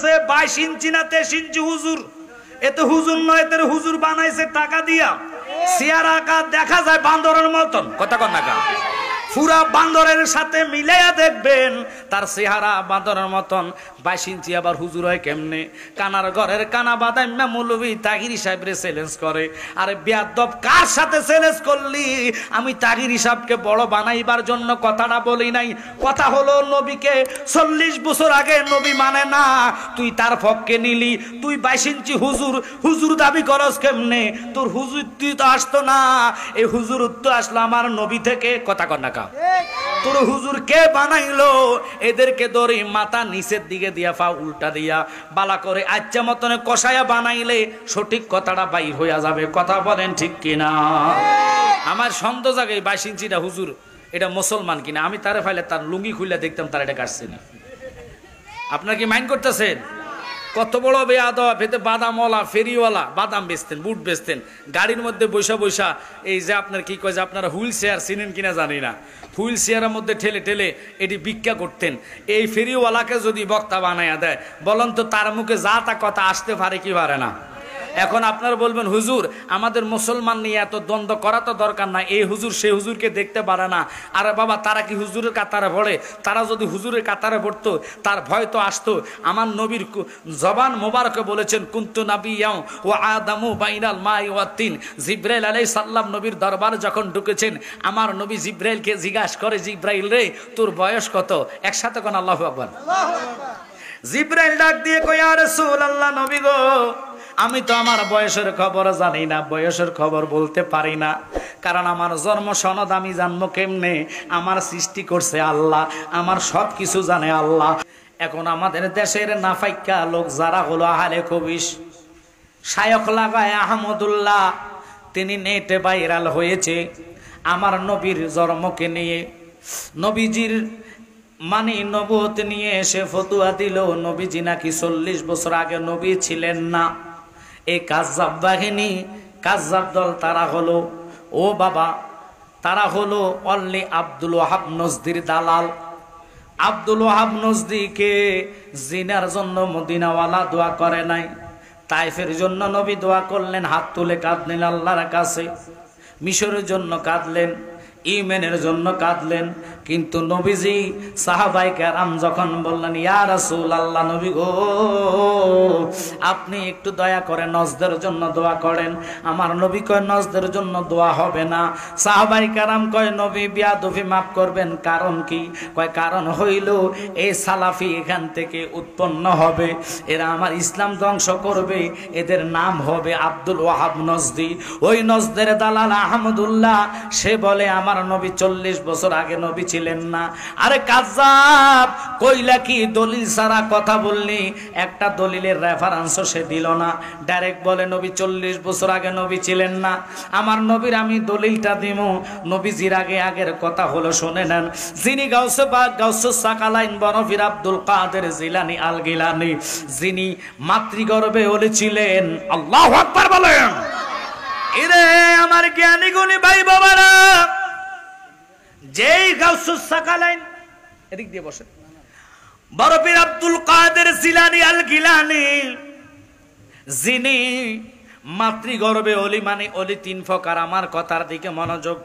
22 ইঞ্চি না 23 ইঞ্চি হুজুর। এতে হুজুর নয়, এতে হুজুর বানাইছে টাকা দিয়া। চেহারা আকার দেখা যায় বান্দরের মতন, কথা কন না কা, পুরা বান্দরের সাথে মিলাইয়া দেখবেন তার চেহারা বান্দরের মতন। 22 ইঞ্চি আবার হুজুর হয় কেমনে? কানার ঘরের কানা বাদাইম্মা মৌলভী তাহিরি সাহেবরে চ্যালেঞ্জ করে। আরে বেয়াদব, কার সাথে চ্যালেঞ্জ করলি? আমি তাহিরি সাহেবকে বড় বানাইবার জন্য কথাটা বলি নাই। কথা হলো নবীকে 40 বছর আগে নবী মানে না, তুই তার পক্ষে নিলি। তুই 22 ইঞ্চি হুজুর, হুজুর দাবি করস কেমনে? তোর হুজুর তুই তো আসতো না, এই হুজুর তো আসলো আমার নবী থেকে, কথা কন না কা। তোর হুজুর কে বানাইলো? এদেরকে ধরে মাথা নিচের দিকে দিয়া পা উল্টা দিয়া বালা করে আচ্ছা মতনে কষায়া বানাইলে সঠিক কথাটা বাইর হইয়া যাবে। কথা বলেন ঠিক কিনা? আমার সন্দেহ জাগে 22 ইঞ্চিটা হুজুর এটা মুসলমান কিনা। আমি তারে ফাইলে তার লুঙ্গি খুলে দেখতাম তার এটা কাটছে না। আপনার কি মাইন্ড করতেছেন? কত বড় বেয়াদব! এতে বাদামওয়ালা, ফেরিওয়ালা বাদাম বেচতেন, বুট বেচতেন, গাড়ির মধ্যে বৈশা বৈশা এই যে আপনার কি কয় যে আপনারা হুইল চেয়ার চিনেন কিনা জানি না, হুইল চেয়ারের মধ্যে ঠেলে ঠেলে এটি ভিক্ষা করতেন। এই ফেরিওয়ালাকে যদি বক্তা বানাইয়া দেয়, বলেন তো তার মুখে যা তা কথা আসতে পারে কি পারে না? এখন আপনারা বলবেন হুজুর আমাদের মুসলমান নিয়ে এত দ্বন্দ্ব করা তো দরকার না, এই হুজুর সেই হুজুরকে দেখতে পারে না। আরে বাবা, তারা কি হুজুরের কাতারে পড়ে? তারা যদি হুজুরের কাতারে পড়তো তার ভয় তো আসতো। আমার নবীর জবান মোবারকে বলেছেন কুনতু নাবিয়্যাও ওয়া আদামু বাইনাল মাই ওয়া তিন। জিবরাইল আলাইহিস সালাম নবীর দরবারে যখন ঢুকেছেন, আমার নবী জিবরাইলকে জিজ্ঞাসা করে, জিবরাইল রে তোর বয়স কত? একসাথে কোন আল্লাহু আকবার। জিবরাইল ডাক দিয়ে কয়, ইয়া রাসূলুল্লাহ, নবী গো, আমি তো আমার বয়সের খবর জানি না, বয়সের খবর বলতে পারি না, কারণ আমার জন্ম সনদ আমি জানবো কেমনে? আমার সৃষ্টি করছে আল্লাহ, আমার সব কিছু জানে আল্লাহ। এখন আমাদের দেশের নাফাইক্কা লোক যারা হলো আহলে কবিশ, শায়খ লাগায় আহমদুল্লাহ, তিনি নেটে ভাইরাল হয়েছে আমার নবীর জন্মকে নিয়ে, নবীজির মানে নবুয়ত নিয়ে এসে ফতুয়া দিল নবীজি নাকি 40 বছর আগে নবী ছিলেন না। এই কাজ্জাব বাহিনী, কাজ্জাব দল তারা হলো, ও বাবা, তারা হলো অনলি আব্দুল ওয়াহাব নজদির দালাল। আব্দুল ওয়াহাব নজদিকে জিনার জন্য মদিনাওয়ালা দোয়া করে নাই, তাইফের জন্য নবী দোয়া করলেন, হাত তুলে কাঁদলেন আল্লাহর কাছে, মিশরের জন্য কাঁদলেন, ইয়েমেনের জন্য কাঁদলেন। কিন্তু নবীজি সাহাবায়ে কেরাম যখন বললেন, ইয়া রাসূলুল্লাহ, নবী গো আপনি একটু দয়া করে নজদের জন্য দোয়া করেন। আমার নবী কয় নজদের জন্য দোয়া হবে না। সাহাবায়ে কেরাম কয়, নবী বিয়াদবি মাফ করবেন, কারণ কি? কয় কারণ হইল এই সালাফি এখান থেকে উৎপন্ন হবে, এরা আমার ইসলাম ধ্বংস করবে, এদের নাম হবে আব্দুল ওয়াহাব নজদি। ওই নজদের দালাল আহমদুল্লাহ সে বলে আমার নবী 40 বছর আগে নবী ছিলেন না। আরে কাজ্জাব, কইলা কি দলিল ছাড়া কথা বললি? একটা দলিলের রেফারেন্সও সে দিল না, ডাইরেক্ট বলে নবী 40 বছর আগে নবী ছিলেন না। আমার নবীর আমি দলিলটা দিব, নবীজির আগে আগের কথা হলো শুনে নেন। যিনি গাউসে পাক গাউসুস সাকালাইন বরফির আব্দুল কাদের জিলানী আল গিলানী, যিনি মাতৃগর্ভে ওলি ছিলেন, আল্লাহু আকবার বলেন। এরে আমার জ্ঞানী গুণী ভাই বাবারা, যেই গাউসুস সাকালাইন, এদিক দিয়ে বসে, বরফির আব্দুল কাদের জিলানী আল গিলানী, যিনি মাতৃগর্ভে ওলি, মানে ওলি 3 প্রকার। আমার কথার দিকে মনোযোগ।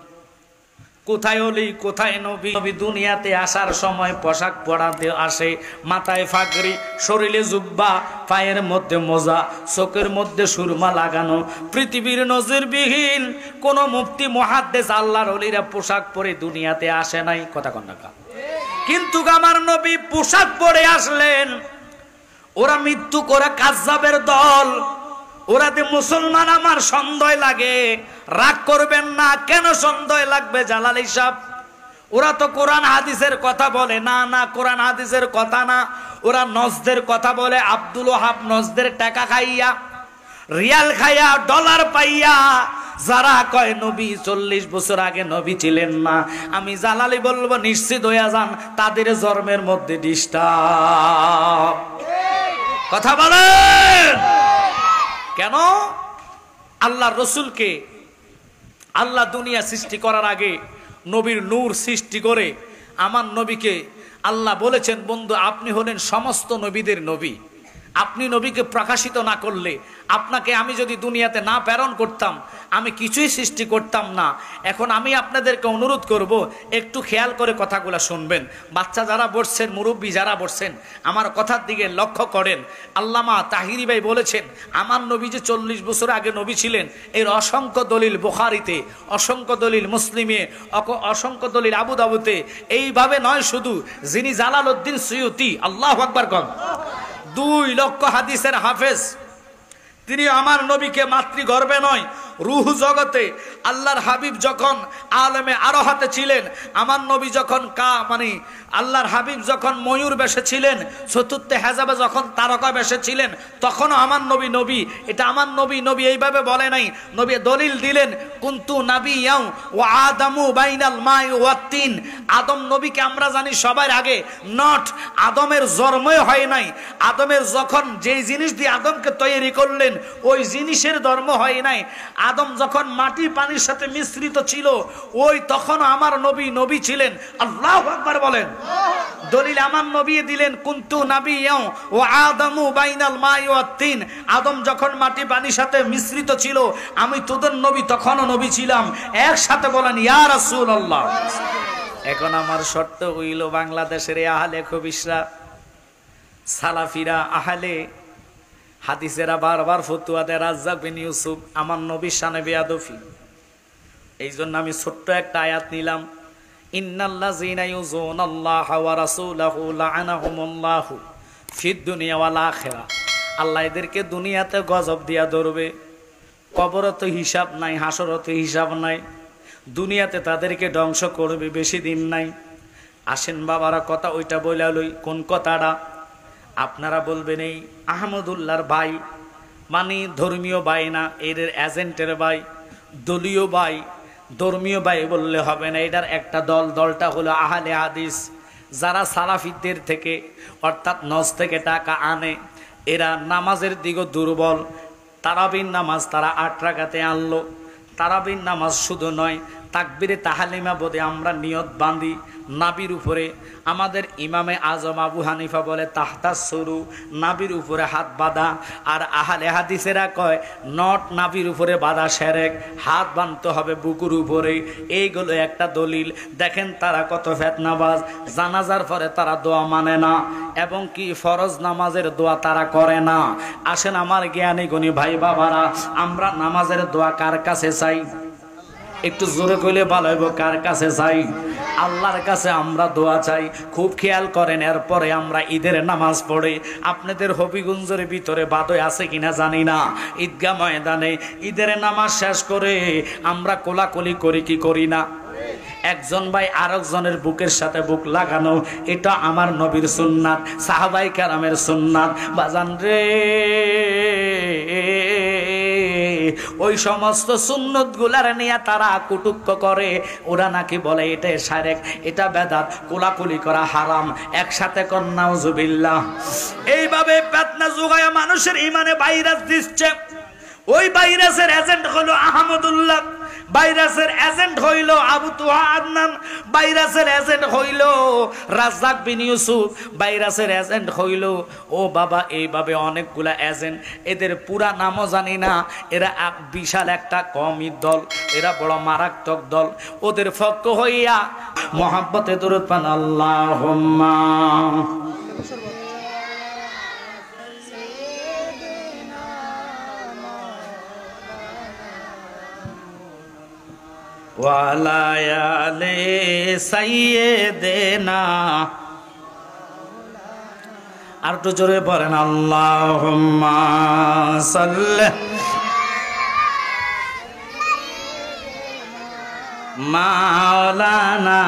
কোথায় ওলি, কোথায় নবী? নবী দুনিয়াতে আসার সময় পোশাক পরাতে আসে, মাথায় ফাগড়ি, শরীরে জুব্বা, পায়ের মধ্যে মোজা, চোখের মধ্যে সুরমা লাগানো। পৃথিবীর নজিরবিহীন কোন মুফতি মুহাদ্দিস আল্লাহর ওলিরা পোশাক পরে দুনিয়াতে আসে নাই, কথা কন না। কিন্তু আমার নবী পোশাক পরে আসলেন। ওরা মৃত্যু করে কাজ্জাবের দল, ওরাতে মুসলমান আমার সন্দেহ লাগে। রাগ করবেন না, কেন সন্দেহ লাগবে জালালী সাহেব? ওরা তো কোরআন হাদিসের কথা বলে না, না কোরআন হাদিসের কথা না, ওরা নজদের কথা বলে। আব্দুল ওয়াহাব নজদের টাকা খাইয়া, রিয়াল খাইয়া, ডলার পাইয়া যারা কয় নবী 40 বছর আগে নবী ছিলেন না, আমি জালালী বলবো নিশ্চিত হইয়া যান তাদের জন্মের মধ্যে ডিস্টার্ব। কথা বলেন কেন? আল্লাহ রসুলকে আল্লাহ দুনিয়া সৃষ্টি করার আগে নবীর নূর সৃষ্টি করে আমার নবীকে আল্লাহ বলেছেন, বন্ধু আপনি হলেন সমস্ত নবীদের নবী, আপনি নবীকে প্রকাশিত না করলে, আপনাকে আমি যদি দুনিয়াতে না প্রেরণ করতাম, আমি কিছুই সৃষ্টি করতাম না। এখন আমি আপনাদেরকে অনুরোধ করব, একটু খেয়াল করে কথাগুলো শুনবেন। বাচ্চা যারা বসছেন, মুরব্বী যারা বসছেন, আমার কথার দিকে লক্ষ্য করেন। আল্লামা তাহিরি ভাই বলেছেন, আমার নবী যে 40 বছর আগে নবী ছিলেন, এর অসংখ্য দলিল বুখারীতে, অসংখ্য দলিল মুসলিমে, অসংখ্য দলিল আবু দাউদে। এইভাবে নয় শুধু, যিনি জালালউদ্দিন সুয়ুতি, আল্লাহু আকবার কন, 2 লক্ষ হাদিসের হাফেজ, তিনি আমার নবীকে মাতৃগর্ভে নয়, রূহ জগতে আল্লাহর হাবিব যখন আলেমে আরোহাতে ছিলেন, আমার নবী যখন আল্লাহর হাবিব যখন ময়ূর বেশে ছিলেন, চতুর্থ হেজাবে যখন তারকা বেশে ছিলেন, তখনও আমার নবী নবী। এটা আমার নবী এইভাবে বলে নাই, নবী দলিল দিলেন, কুনতু নাবিয়াও ওয়া আদামু বাইনাল মাই ওয়া তিন। আদম নবীকে আমরা জানি সবার আগে, নট আদমের জন্মই হয় নাই। আদমের যখন যেই জিনিস দিয়ে আদমকে তৈরি করলেন, ওই জিনিসের ধর্ম হয় নাই। আদম যখন মাটি পানির সাথে মিশ্রিত ছিল, ওই তখন আমার নবী ছিলেন। আল্লাহু আকবার বলেন। দলিল আমার নবী দিলেন, কুনতু নাবিয়াও ওয়া আদামু বাইনাল মাই ওয়া তিন। আদম যখন মাটি পানির সাথে মিশ্রিত ছিল, আমি তোদের নবী তখনও নবী ছিলাম। একসাথে বলেন ইয়া রাসূলুল্লাহ। এখন আমার শর্ত হইল, বাংলাদেশের আহলে খবিসরা, সালাফিরা, আহলে হাদিসেরা বারবার ফতুয়া দেয় রাজ্জাক বিন ইউসুফ আমার নবীর শানে বেয়াদফি। এই জন্য আমি ছোট্ট একটা আয়াত নিলাম, ইন্নাল্লাযীনা ইউযুনাল্লাহা ওয়া রাসূলাহু লাআনাহুমুল্লাহু ফিদ দুনিয়া ওয়াল আখিরা। আল্লাহ এদেরকে দুনিয়াতে গজব দিয়া ধরবে, কবরত হিসাব নাই, হাসরত হিসাব নাই, দুনিয়াতে তাদেরকে ধ্বংস করবে, বেশি দিন নাই। আসেন বাবারা, কথা ওইটা বইলা লই। কোন কথাটা? আপনারা বলবেন এই আহমদুল্লাহর ভাই, মানে ধর্মীয় ভাই না, এর এজেন্টের ভাই, দলীয় ভাই। ধর্মীয় ভাই বললে হবে না, এটার একটা দলটা হলো আহলে হাদিস, যারা সালাফিদের থেকে অর্থাৎ নজ থেকে টাকা আনে। এরা নামাজের দিকে দুর্বল। তারাবির নামাজ তারা 8 রাকাতে আনলো। তারাবির নামাজ শুধু নয়, তাকবীরে তাহলিমা বোধে আমরা নিয়ত বাঁধি নাবির উপরে। আমাদের ইমামে আজম আবু হানিফা বলে তাহতা সরু, নাবির উপরে হাত বাঁধা। আর আহলে হাদিসেরা কয় নট নাবির উপরে বাঁধা শিরক, হাত বাঁধতে হবে বুকুর উপরে। এইগুলো একটা দলিল। দেখেন তারা কত ফিতনাবাজ। জানাজার পরে তারা দোয়া মানে না, এবং কি ফরজ নামাজের দোয়া তারা করে না। আসেন আমার জ্ঞানী গুণী ভাই বাবারা, আমরা নামাজের দোয়া কার কাছে চাই? একটু জোরে কইলে ভালো হইব। কার কাছে চাই? আল্লাহর কাছে আমরা দোয়া চাই। খুব খেয়াল করেন, এরপরে আমরা ঈদের নামাজ পড়ে, আপনাদের হবিগঞ্জের ভিতরে বাদই আছে কিনা জানি না, ঈদগাহ ময়দানে ঈদের নামাজ শেষ করে আমরা কোলাকুলি করি কি করি না? একজন ভাই আরেকজনের বুকের সাথে বুক লাগানো, এটা আমার নবীর সুন্নাত, সাহাবাই কেরামের সুন্নাত। বাজান রে, ওই সমস্ত সুন্নত গুলার নিয়ে তারা কুটুক্ক করে। ওরা নাকি বলে এটা শিরক, এটা বেদাত, কোলাকুলি করা হারাম। একসাথে কর নাউজুবিল্লাহ। এইভাবে ফিতনা জুগায়া মানুষের ইমানে ভাইরাস দিচ্ছে। ওই ভাইরাসের এজেন্ট হলো আহমদুল্লাহ, ভাইরাসের এজেন্ট হইল আবু তুহা আদনান, ভাইরাসের এজেন্ট হইল রাজ্জাক বিন ইউসুফ, ভাইরাসের এজেন্ট হইল ও বাবা। এইভাবে অনেকগুলা এজেন্ট, এদের পুরা নামও জানি না। এরা বিশাল একটা কওমি দল, এরা বড় মারাত্মক দল। ওদের পক্ষ হইয়া মহব্বতে দরুদ পান আল্লাহুম্মা ওয়ালা আলে সাইয়্যিদিনা। আর একটু জোরে পড়েন আল্লাহুম্মা সাল্লি মাওলানা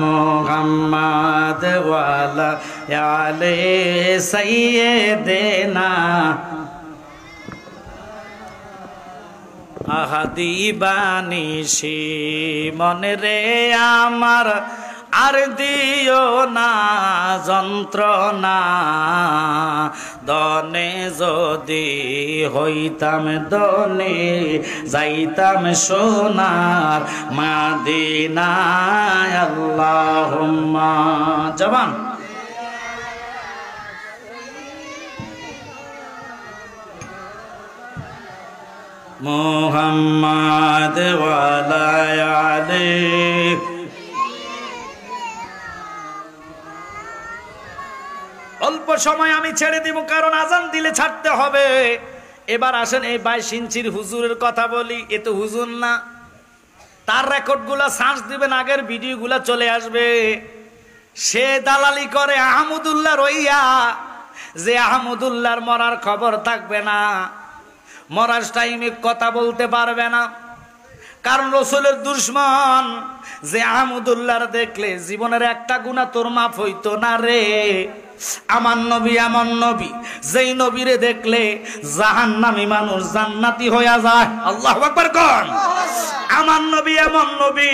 মুহাম্মদ ওয়ালা আলে সাইয়্যিদিনা। আহাদি বানিশি মনে রে আমার, আর দিও না যন্ত্রণা। দনে যদি হইতাম দনে, যাইতাম সোনার মাদিনায়। আল্লাহুম্মা জবান মুহাম্মাদ ওয়া আলা আলিহি। অল্প সময় আমি ছেড়ে দিব, কারণ আজান দিলে ছাড়তে হবে। এবার আসেন এই 22 ইঞ্চির হুজুরের কথা বলি। এ তো হুজুর না, তার রেকর্ডগুলো সার্চ দিবেন, আগের ভিডিওগুলো চলে আসবে। সে দালালি করে আহমদুল্লাহ রইয়া, যে আহমদুল্লাহর মরার খবর থাকবে না, মরার টাইমে কথা বলতে পারবে না, কারণ রসুলের দুশমন। যে আহমদুল্লাহর দেখলে জীবনের একটা গুনাহ তোর মাফ হইতো না রে। আমার নবী এমন নবী, যেই নবীরে দেখলে জাহান্নামী মানুষ জান্নাতি হইয়া যায়। আল্লাহু আকবার কোন। আমার নবী এমন নবী,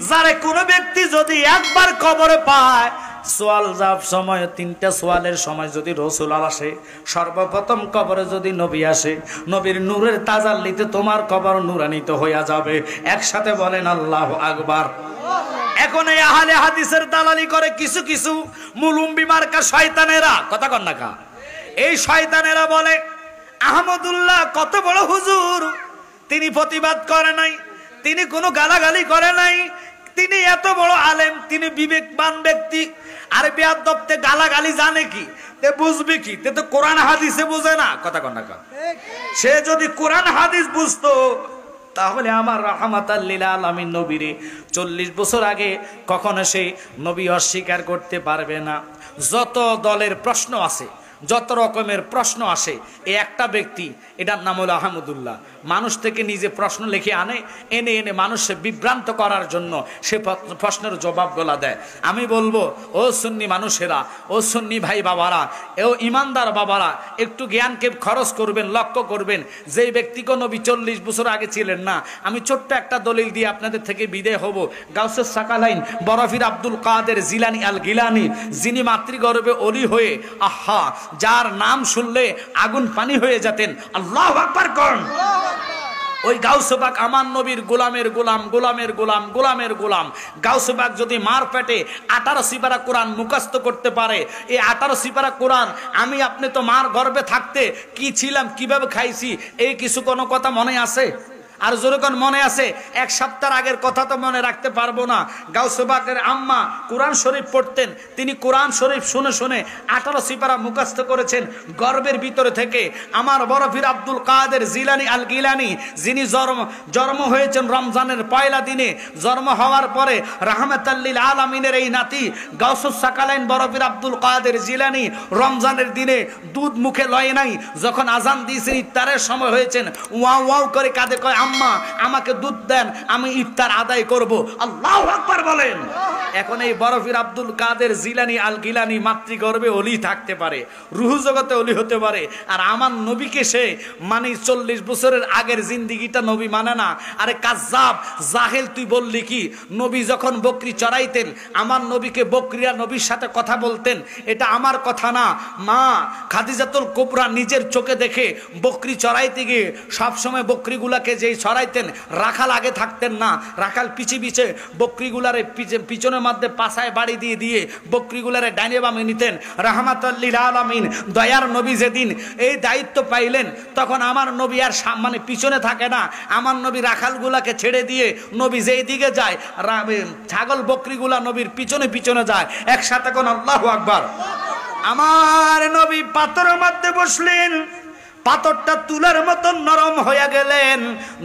যারে কোনো ব্যক্তি যদি একবার কবরে পায়, সোয়াল যাব সময় 3টা সোয়ালের সময় যদি রসুল আসে, সর্বপ্রথম কবরে যদি নবী আসে, নবীর নূরের তাজাল্লিতে তোমার কবর নূরান্বিত হইয়া যাবে। একসাথে বলেন আল্লাহু আকবার। এখন এই আহলে হাদিসের দালালি করে কিছু কিছু মুলুম্বি মার্কা শয়তানেরা, কথা কন না কা। এই শয়তানেরা বলে আহমদুল্লাহ কত বড় হুজুর, তিনি প্রতিবাদ করে নাই, তিনি কোনো গালাগালি করে নাই, তিনি এত বড় আলেম, তিনি বিবেকবান ব্যক্তি। আর বেয়াদবতে গালাগালি জানে কি, তে বুঝবে কি, তে তো কোরআন হাদিসে বুঝে না, কথা কন না কা। সে যদি কোরআন হাদিস বুঝতো, তাহলে আমার রাহমাতাল লিল আলামিন নবীরে 40 বছর আগে কখনো সে নবী অস্বীকার করতে পারবে না। যত দলের প্রশ্ন আছে, যত রকমের প্রশ্ন আসে, এই একটা ব্যক্তি, এটার নাম হলো আহমদুল্লাহ, মানুষ থেকে নিজে প্রশ্ন লিখে আনে, এনে এনে মানুষকে বিভ্রান্ত করার জন্য সে প্রশ্নের জবাবগুলা দেয়। আমি বলবো, ও সুন্নি মানুষেরা, ও সুন্নি ভাই বাবারা, ও ইমানদার বাবারা, একটু জ্ঞানকে খরচ করবেন, লক্ষ্য করবেন। যেই ব্যক্তিকে নবী 40 বছর আগে ছিলেন না, আমি ছোট্ট একটা দলিল দিয়ে আপনাদের থেকে বিদায় হব। গাউসুস সাকালাইন বরফির আব্দুল কাদের জিলানী আল গিলানী, যিনি মাতৃগর্ভে অলি হয়ে, আহা, যার নাম শুনলে আগুন পানি হয়ে যেতেন। আল্লাহু আকবার কোন। ওই গাউসবাক আমার নবীর গোলামের গোলাম, গোলামের গোলাম, গোলামের গোলাম। গাউসবাক যদি মার পেটে 18 সিপারা কোরআন মুখস্থ করতে পারে, এই 18 সিপারা কোরআন আমি আপনি তো মার গর্ভে থাকতে কি ছিলাম, কিভাবে খাইছি, এই কিছু কোনো কথা মনে আছে? আর যখন মনে আছে, 1 সপ্তাহ আগের কথা তো মনে রাখতে পারবো না। গাউসবাকের আম্মা কোরআন শরীফ পড়তেন, তিনি কোরআন শরীফ শুনে শুনে 18 সিপারা মুখস্থ করেছেন গর্বের ভিতরে থেকে। আমার বরফির আব্দুল কাদের জিলানী আল গিলানী, যিনি জন্ম হয়েছেন রমজানের পয়লা দিনে, জন্ম হওয়ার পরে রাহমাতাল লিল আলামিনের এই নাতি গাউসুস সাকালাইন বরফির আব্দুল কাদের জিলানী রমজানের দিনে দুধ মুখে লয় নাই, যখন আজান দিয়েছেন ইফতারের সময় হয়েছেন, ওয়াও ওয়াও করে কাঁদে, কয় আম্মা আমাকে দুধ দেন, আমি ইফতার আদায় করব। আল্লাহু আকবার বলেন। এখন এই বরফির আব্দুল কাদের জিলানী আল গিলানী মাতৃগর্ভে অলি থাকতে পারে, রুহ জগতে অলি হতে পারে, আর আমার নবীকে সে মানে 40 বছরের আগের জিন্দিগিটা নবী মানে না। আরে কাজ্জাব জাহেল, তুই বললি কি? নবী যখন বকরি চড়াইতেন, আমার নবীকে বকরিয়া নবীর সাথে কথা বলতেন, এটা আমার কথা না। মা খাদিজাতুল কুবরা নিজের চোখে দেখে বকরি চড়াইতে গিয়ে সবসময় বকরিগুলাকে যেই চড়াইতেন, রাখাল আগে থাকতেন না, রাখাল পিছে পিছে বকরিগুলারে পিছনের মধ্যে পাছায় বাড়ি দিয়ে দিয়ে বকরিগুলারে ডাইনে বামে নিতেন। রাহমাতাল লিল আলামিন দয়ার নবী যেদিন এই দায়িত্ব পাইলেন, তখন আমার নবী আর মানে পিছনে থাকে না, আমার নবী রাখালগুলাকে ছেড়ে দিয়ে নবী যেই দিকে যায়, ছাগল বকরিগুলা নবীর পিছনে পিছনে যায়। একসাথে কোন আল্লাহু আকবার। আমার নবী পাথরের মধ্যে বসলেন, পাথরটা তুলার মতো নরম হয়ে গেলেন,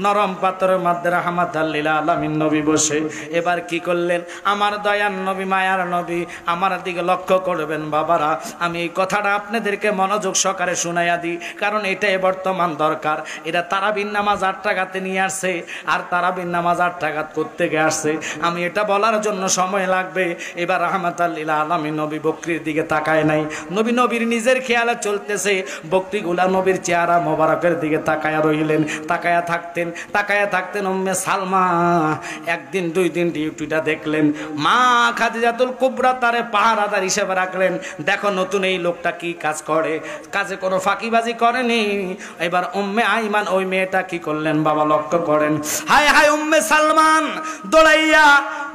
নরম পাথরের মধ্যে রাহমাতাল লিল আলামিন নবী বসে। এবার কি করলেন? আমার দয়ার নবী, মায়ার নবী, আমার দিকে লক্ষ্য করবেন বাবারা, আমি এই কথাটা আপনাদেরকে মনোযোগ সহকারে শুনাইয়া দিই, কারণ এটাই বর্তমান দরকার। এরা তারাবির নামাজ 8 টাকাতে নিয়ে আসছে, আর তারাবির নামাজ 8 টাকাত করতে গিয়ে আসছে। আমি এটা বলার জন্য সময় লাগবে। এবার রাহমাতাল লিল আলামিন নবী বকরির দিকে তাকায় নাই, নবীর নিজের খেয়ালে চলতেছে, বকরিগুলা নবীর চেহারা মোবারকের দিকে তাকায়া রইলেন। তাকায়া থাকতেন উম্মে সালমা। একদিন 2 দিন ডিউটিটা দেখলেন, মা খাদিজাতুল কুবরা তারে পাহারাদার হিসেবে রাখলেন। দেখো নতুন এই লোকটা কি কাজ করে, কাজে কোনো ফাঁকিবাজি করেনি। এবার উম্মে আইমান ওই মেয়েটা কি করলেন বাবা, লক্ষ্য করেন। হায় হায়, উম্মে সালমান দৌড়াইয়া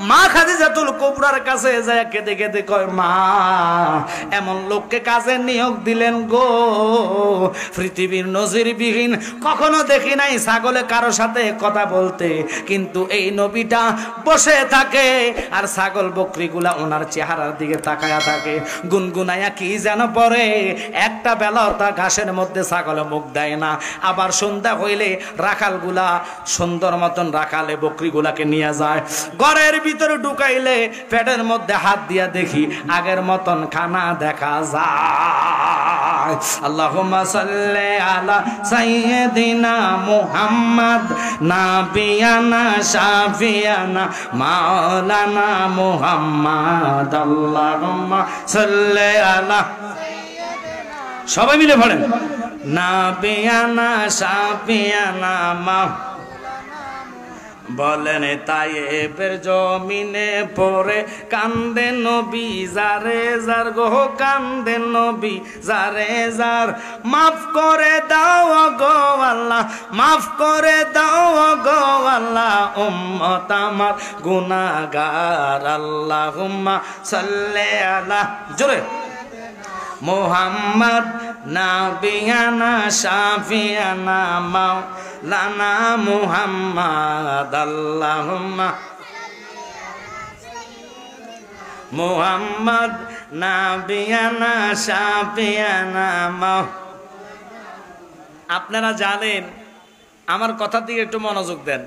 মা খাদিজাতুল কুবরার কাছে যায়, কেঁদে কেঁদে কয়, মা এমন লোককে কাজে নিয়োগ দিলেন গো, পৃথিবী পৃথিবীর নজিরবিহীন, কখনো দেখি নাই ছাগলে কারো সাথে কথা বলতে, কিন্তু এই নবীটা বসে থাকে আর ছাগল বকরিগুলা ওনার চেহারার দিকে তাকায়া থাকে, গুনগুনায়া কি যেন পরে। একটা বেলা তা ঘাসের মধ্যে ছাগলে মুখ দেয় না, আবার সন্ধ্যা হইলে রাখালগুলা সুন্দর মতন রাখালে বকরিগুলাকে নিয়ে যায়, ঘরের ভিতরে ঢুকাইলে পেটের মধ্যে হাত দিয়া দেখি আগের মতন খানা দেখা যায়। আল্লাহুম্মা সাল্লি আলা সাইয়্যিদিনা মুহাম্মদ নাবিয়ানা শাফিয়ানা মাওলানা মুহাম্মদ। আল্লাহুম্মা সাল্লি আলা, সবাই মিলে পড়েন, নাবিয়ানা শাফিয়ানা মা। বলেন তায়েবের জমিনে পড়ে কান্দে নবী যারে যার গো, কান্দে নবী যারে যার। মাফ করে দাও গো আল্লাহ, মাফ করে দাও গো আল্লাহ, উম্মত আমার গুনাহগার। আল্লাহুম্মা সাল্লি আলা, জোরে, মুহাম্মদ নাবিয়ানা শাফিয়ানা মাওলানা মুহাম্মদ। আল্লাহুম্মা মুহাম্মদ নাবিয়ানা শাফিয়ানা মাওলানা। আপনারা জানেন, আমার কথা দিকে একটু মনোযোগ দেন।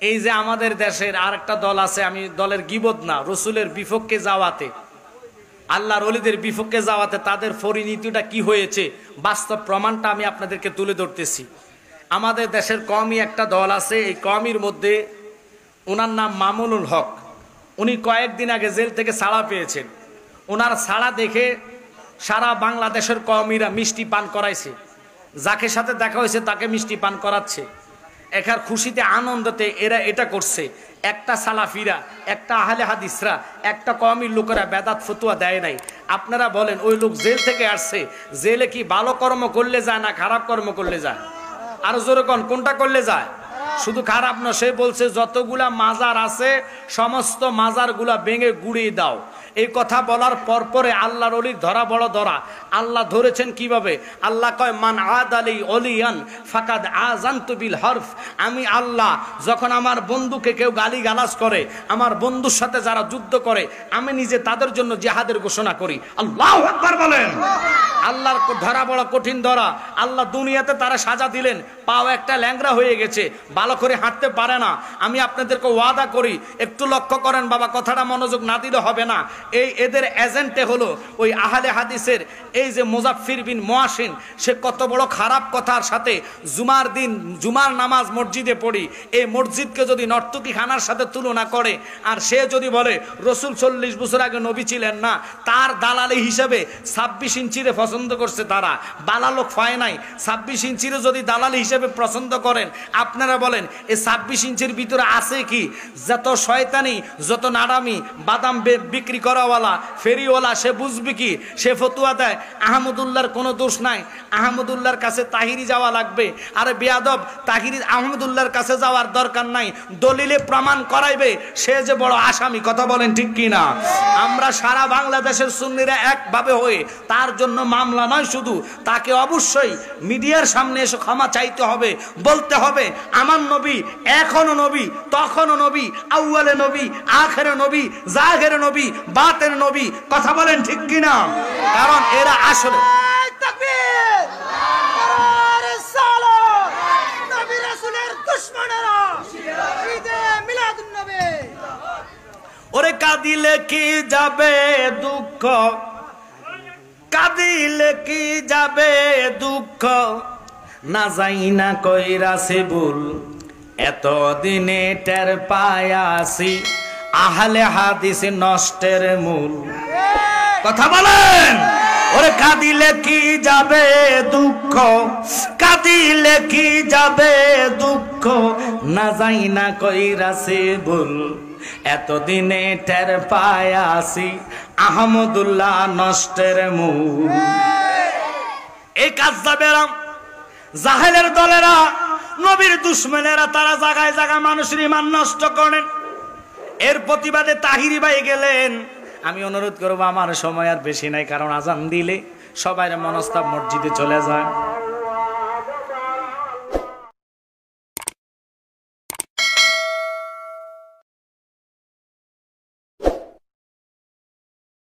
এই যে আমাদের দেশের আরেকটা দল আছে, আমি দলের গীবত না, রসুলের বিপক্ষে যাওয়াতে, আল্লাহর ওলিদের বিপক্ষে যাওয়াতে তাদের পরিণতিটা কি হয়েছে, বাস্তব প্রমাণটা আমি আপনাদেরকে তুলে ধরতেছি। আমাদের দেশের কওমি একটা দল আছে, এই কওমির মধ্যে ওনার নাম মামুনুল হক। উনি কয়েকদিন আগে জেল থেকে ছাড়া পেয়েছেন। ওনার ছাড়া দেখে সারা বাংলাদেশের কওমিরা মিষ্টি পান করাইছে, যাকে সাথে দেখা হয়েছে তাকে মিষ্টি পান করাচ্ছে। একার খুশিতে আনন্দতে এরা এটা করছে। একটা সালাফিরা, একটা আহলে হাদিসরা, একটা কওমির লোকেরা বেদাত ফতুয়া দেয় নাই। আপনারা বলেন, ওই লোক জেল থেকে আসছে, জেলে কি ভালো কর্ম করলে যায় না খারাপ কর্ম করলে যায়? আরো জোরে কোন, কোনটা করলে যায়? শুধু খারাপ না, সে বলছে যতগুলা মাজার আছে সমস্ত মাজারগুলা ভেঙে গুড়িয়ে দাও। এই কথা বলার পরে আল্লাহর ওলির ধরা বড় ধরা। আল্লাহ ধরেছেন কিভাবে? আল্লাহ কয়, মান আদালি ওলিয়ান ফাকাদ আযানতু বিল হরফ। আমি আল্লাহ যখন আমার বন্ধুকে কেউ গালি গালাজ করে, আমার বন্ধুর সাথে যারা যুদ্ধ করে, আমি নিজে তাদের জন্য জিহাদের ঘোষণা করি। আল্লাহু আকবার বলেন। আল্লাহর ধরা বড় কঠিন ধরা। আল্লাহ দুনিয়াতে তারা সাজা দিলেন, পাও একটা ল্যাংড়া হয়ে গেছে, ভালো করে হাঁটতে পারে না। আমি আপনাদেরকে ওয়াদা করি, একটু লক্ষ্য করেন বাবা, কথাটা মনোযোগ না দিলে হবে না। এই এদের এজেন্টে হলো ওই আহলে হাদিসের এই যে মুজাফফির বিন মুয়াশিন। সে কত বড় খারাপ কথার সাথে জুমার দিন জুমার নামাজ মসজিদে পড়ি, এই মসজিদকে যদি নর্তকী খানার সাথে তুলনা করে, আর সে যদি বলে রসুল 40 বছর আগে নবী ছিলেন না, তার দালালি হিসেবে 26 ইঞ্চিরে পছন্দ করছে তারা, বালা লোক পায় নাই। 26 ইঞ্চিরে যদি দালালি হিসেবে পছন্দ করেন, আপনারা বলেন এই 26 ইঞ্চির ভিতরে আছে কি? যত শয়তানি, যত নাড়ামি, বাদাম বিক্রি করাওয়ালা, ফেরিওয়ালা, সে বুঝবে কি? সে ফতুয়া দেয় আহমদুল্লাহর কোনো দোষ নাই, আহমদুল্লাহর কাছে তাহিরি যাওয়া লাগবে। আরে বেয়াদব, তাহিরি আহমদুল্লাহর কাছে যাওয়ার দরকার নাই, দলিলে প্রমাণ করাইবে, সে যে বড় আসামি। কথা বলেন ঠিক কি না? আমরা সারা বাংলাদেশের সুন্নিরা একভাবে হয়ে তার জন্য মামলা নয়, শুধু তাকে অবশ্যই মিডিয়ার সামনে এসে ক্ষমা চাইতে হবে, বলতে হবে আমার নবী এখনো নবী, তখনও নবী, আউয়ালে নবী, আখেরে নবী, জাহেরে নবী, বাতের নবী। কথা বলেন ঠিক কিনা? কারণ এরা আসলে ওরে কাঁদিলে কি যাবে দুঃখ, কাঁদিলে কি যাবে দুঃখ, না যাই না কইরাছে ভুল, এতদিনে টের পায়াছি আহলে হাদিস নষ্টের মূল। কথা বলেন। ওরে কাঁদিলে কি যাবে দুঃখ, কাঁদিলে কি যাবে দুঃখ, না যাই না কইরাছে ভুল, এতদিনে টের পায়াছি আহমদুল্লাহ নষ্টের মূল। এই কাজ্জাবেরা, জাহেলের দলেরা, নবীর দুশমনেরা, তারা জায়গায় জায়গায় মানুষের ঈমান নষ্ট করেন। এর প্রতিবাদে তাহিরি ভাই গেলেন। আমি অনুরোধ করবো, আমার সময় আর বেশি নাই, কারণ আজান দিলে সবাই মনস্তাব মসজিদে চলে যায়।